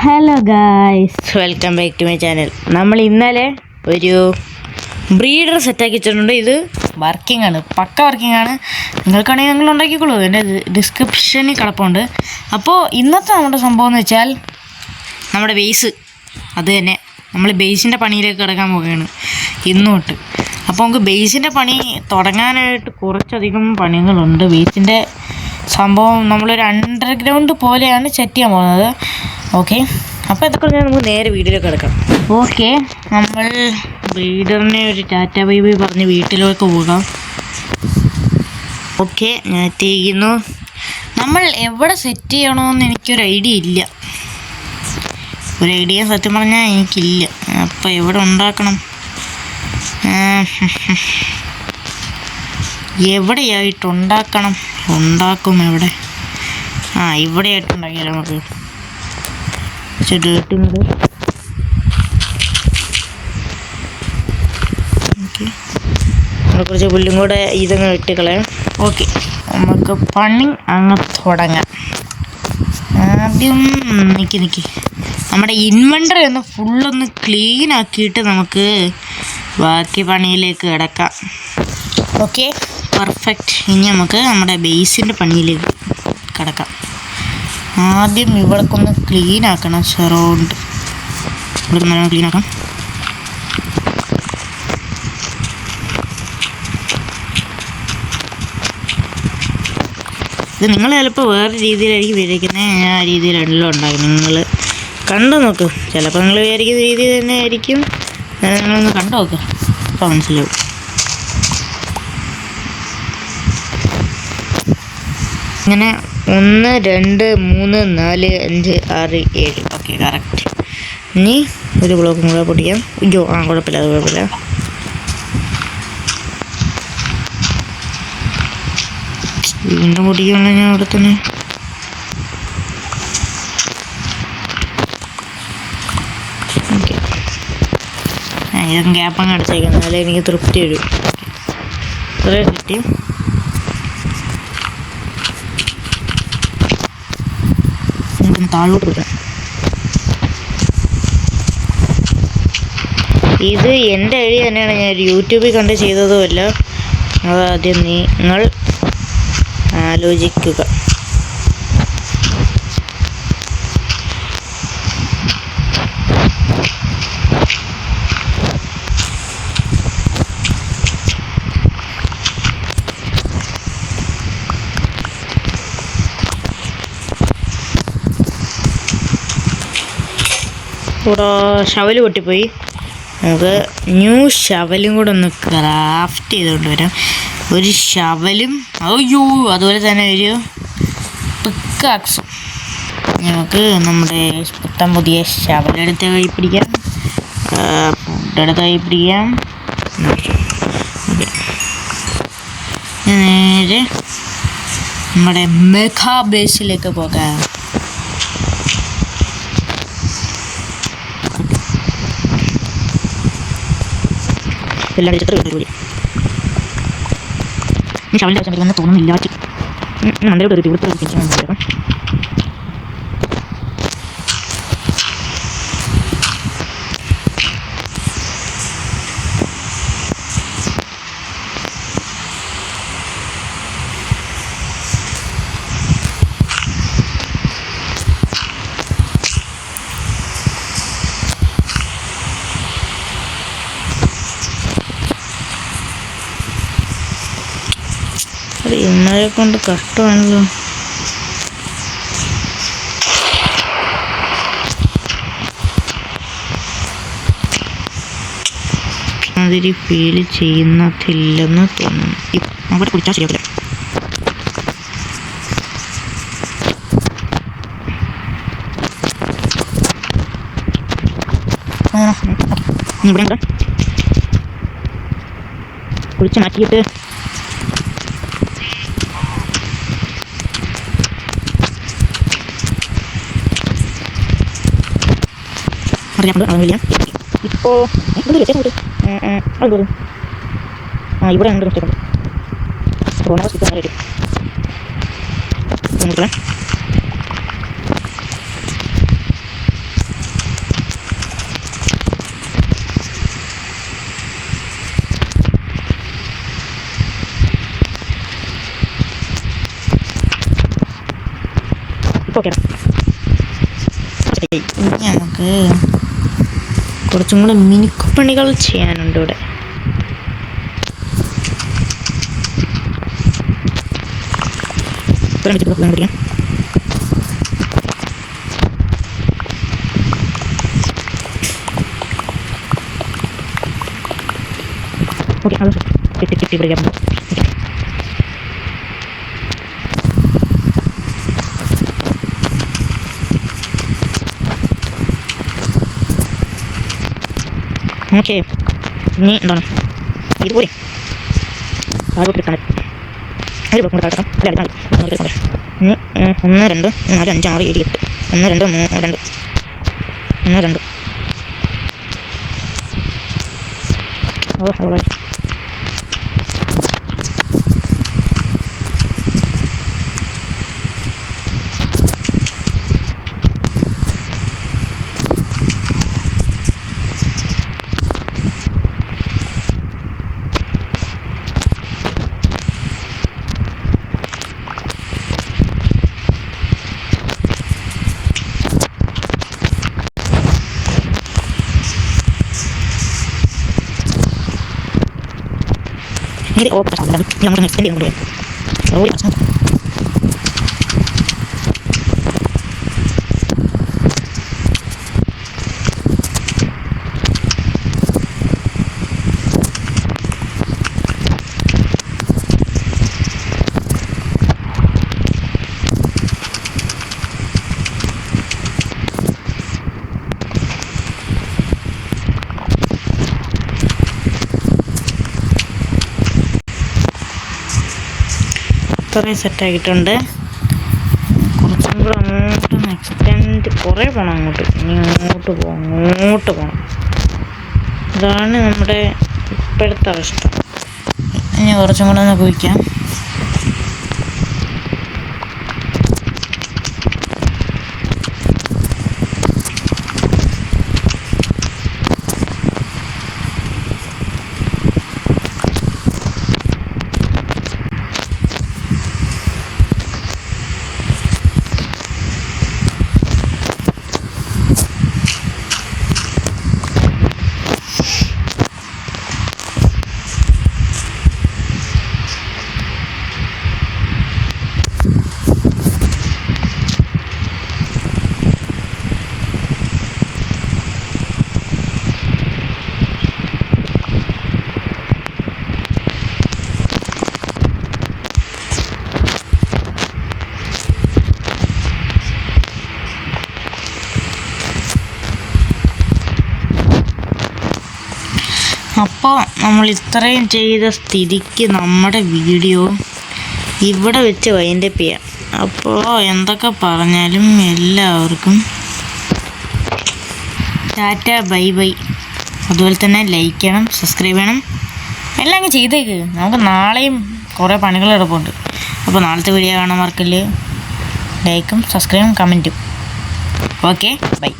Hello guys, welcome back to my channel. നമ്മൾ ഇന്നലെ ഒരു ബ്രീഡർ സെറ്റാക്കി വെച്ചിട്ടുണ്ട്. ഇത് വർക്കിംഗ് ആണ്, പക്ക വർക്കിംഗ് ആണ്. നിങ്ങൾക്കാണെങ്കിൽ നിങ്ങൾ ഉണ്ടാക്കിക്കോളൂ, എൻ്റെ ഡിസ്ക്രിപ്ഷനിൽ കിടപ്പുണ്ട്. അപ്പോൾ ഇന്നത്തെ നമ്മുടെ സംഭവം എന്ന് വെച്ചാൽ നമ്മുടെ ബേസ്, അത് തന്നെ നമ്മൾ ബേസിൻ്റെ പണിയിലേക്ക് കിടക്കാൻ പോവുകയാണ് ഇന്ന് തൊട്ട്. അപ്പോൾ നമുക്ക് ബേസിൻ്റെ പണി തുടങ്ങാനായിട്ട് കുറച്ചധികം പണികളുണ്ട്. ബേസിൻ്റെ സംഭവം നമ്മളൊരു അണ്ടർഗ്രൗണ്ട് പോലെയാണ് സെറ്റ് ചെയ്യാൻ പോകുന്നത്. ഓക്കെ, അപ്പോൾ ഇതൊക്കെ നമുക്ക് നേരെ വീട്ടിലേക്ക് കിടക്കാം. ഓക്കെ, നമ്മൾ ബ്രീഡറിനെ ഒരു ടാറ്റ ബൈ ബൈ പറഞ്ഞ് വീട്ടിലേക്ക് പോകാം. ഓക്കെ, ഞാൻ എത്തിയിരിക്കുന്നു. നമ്മൾ എവിടെ സെറ്റ് ചെയ്യണമെന്ന് എനിക്കൊരു ഐഡിയ ഇല്ല. ഒരു ഐഡിയ സത്യം പറഞ്ഞാൽ എനിക്കില്ല. അപ്പോൾ എവിടെ ഉണ്ടാക്കണം, എവിടെയായിട്ടുണ്ടാക്കണം, ഉണ്ടാക്കും എവിടെ? ഇവിടെ ആയിട്ടുണ്ടാക്കിയാലോ നമുക്ക്. ഡേട്ടിങ് ഓക്കെ, കുറച്ച് പുല്ലും കൂടെ ഇതങ്ങ് വെട്ടിക്കളയാം. ഓക്കെ, നമുക്ക് പണി അങ്ങ് തുടങ്ങാം. ആദ്യം നിൽക്കി നമ്മുടെ ഇൻവെൻ്ററി ഒന്ന് ഫുള്ളൊന്ന് ക്ലീൻ ആക്കിയിട്ട് നമുക്ക് ബാക്കി പണിയിലേക്ക് കിടക്കാം. Okay, perfect. ഇനി നമുക്ക് നമ്മുടെ ബേസിൻ്റെ പണിയിലേക്ക് കിടക്കാം. ആദ്യം ഇവിടേക്കൊന്ന് ക്ലീൻ ആക്കണം. സറൗണ്ട് ഇവിടെ നല്ലോണം ക്ലീൻ ആക്കാം. ഇത് നിങ്ങൾ ചിലപ്പോൾ വേറെ രീതിയിലായിരിക്കും വിചാരിക്കുന്നത്, ഞാൻ ആ രീതിയിലല്ലോ ഉണ്ടാക്കും. നിങ്ങൾ കണ്ടു നോക്ക്, ചിലപ്പോൾ നിങ്ങൾ വിചാരിക്കുന്ന രീതി തന്നെ ആയിരിക്കും. നിങ്ങളൊന്ന് കണ്ടു നോക്ക്, അപ്പോൾ മനസ്സിലാവും. ഇങ്ങനെ 1 2 3 4 5 6 7. Okay, correct. ഇനി ഒരു ബ്ലോക്കും കൂടെ പൊട്ടിക്കാം. അയ്യോ, കുഴപ്പമില്ല, അത് കുഴപ്പമില്ല. വീണ്ടും പൊട്ടിക്കുകയാണ് ഞാൻ അവിടെ തന്നെ. ഓക്കെ, ഇതും ഗ്യാപ്പങ്ങ് അടച്ചേക്കാം, എന്നാലേ എനിക്ക് തൃപ്തി വരും. കുറേ കിട്ടി. താഴോട്ട് കൊടുക്കാം. ഇത് എൻ്റെ ഐഡിയ തന്നെയാണ്, ഞാൻ യൂട്യൂബിൽ കണ്ട് ചെയ്തതുമല്ല. അതാദ്യം നിങ്ങൾ ആലോചിക്കുക. ഇവിടെ ഷവല് പൊട്ടിപ്പോയി. നമുക്ക് ന്യൂ ഷവലും കൂടെ ഒന്ന് ക്രാഫ്റ്റ് ചെയ്തുകൊണ്ട് വരാം. ഒരു ഷവലും അതുപോലെ തന്നെ ഒരു പിക്കാക്സും. നമുക്ക് നമ്മുടെ പുതിയ ഷവലെടുത്ത് കൈ പിടിക്കാം, ഫുഡെടുത്ത് കൈ പിടിക്കാം. നേരെ നമ്മുടെ മെഗാ ബേസിലേക്ക് പോകാം. എല്ലാവരും ചിത്രം കൂടി ഷവലിൻ്റെ ആവശ്യം വരുമെന്ന് തോന്നുന്നില്ല. നല്ലൊരു ഇവിടുത്തെ ഇന്നലെ കൊണ്ട് കഷ്ടമാണല്ലോ. അതിരി ഫീൽ ചെയ്യുന്നതില്ലെന്ന് തോന്നുന്നു. അവിടെ കുടിച്ചാൽ ശരിയാവില്ല. ഇവിടെ കുളിച്ച് മാറ്റിയിട്ട് അറിയാം. ഇപ്പോൾ വ്യത്യാസം ഇവിടെ ഉണ്ട് മിസ്റ്റേക്ക് ഉണ്ട്. കൊറോണ സ്റ്റിക്ക് അങ്ങനെ വരും. റെഡി. ഇനി നമുക്ക് കുറച്ചും കൂടെ മിനുക്കുപണികൾ ചെയ്യാനുണ്ട് ഇവിടെ. ഓക്കെ, അത് കിട്ടി പിടിക്കാം. ഓക്കെ, ഇനി എന്താണ് ഇതുപോലെ താഴോട്ട് എടുക്കാൻ ഒരു ബ്ലോക്ക് കൂടെ താഴ്ത്തണം. അല്ല അടുത്താണ് 1 2 4 5 6 7 8 1 2 3 2 1 2. ഓ അവിടെ ini oh pas ada yang mau extend yang udah oh ya ഇത്രയും സെറ്റാക്കിയിട്ടുണ്ട്. കുറച്ചും കൂടെ അങ്ങോട്ടൊന്ന് എക്സ്റ്റെൻഡ് കുറേ പോകണം അങ്ങോട്ട്. ഇനി അങ്ങോട്ട് പോകണം. ഇതാണ് നമ്മുടെ ഇപ്പോഴത്തെ അവസ്ഥ. ഇനി കുറച്ചും കൂടെ ഒന്ന് കുഴിക്കാം. അപ്പോൾ നമ്മൾ ഇത്രയും ചെയ്ത സ്ഥിതിക്ക് നമ്മുടെ വീഡിയോ ഇവിടെ വെച്ച് വൈൻഡപ്പ് ചെയ്യാം. അപ്പോൾ എന്തൊക്കെ പറഞ്ഞാലും എല്ലാവർക്കും ടാറ്റ ബൈ ബൈ. അതുപോലെ തന്നെ ലൈക്ക് ചെയ്യണം, സബ്സ്ക്രൈബ് ചെയ്യണം, എല്ലാം അങ്ങ് ചെയ്തേക്ക്. നമുക്ക് നാളെയും കുറേ പണികൾ കിടപ്പുണ്ട്. അപ്പോൾ നാളത്തെ വീഡിയോ കാണാൻ മറക്കല്ലേ. ലൈക്കും സബ്സ്ക്രൈബും കമൻറ്റും. Okay, by.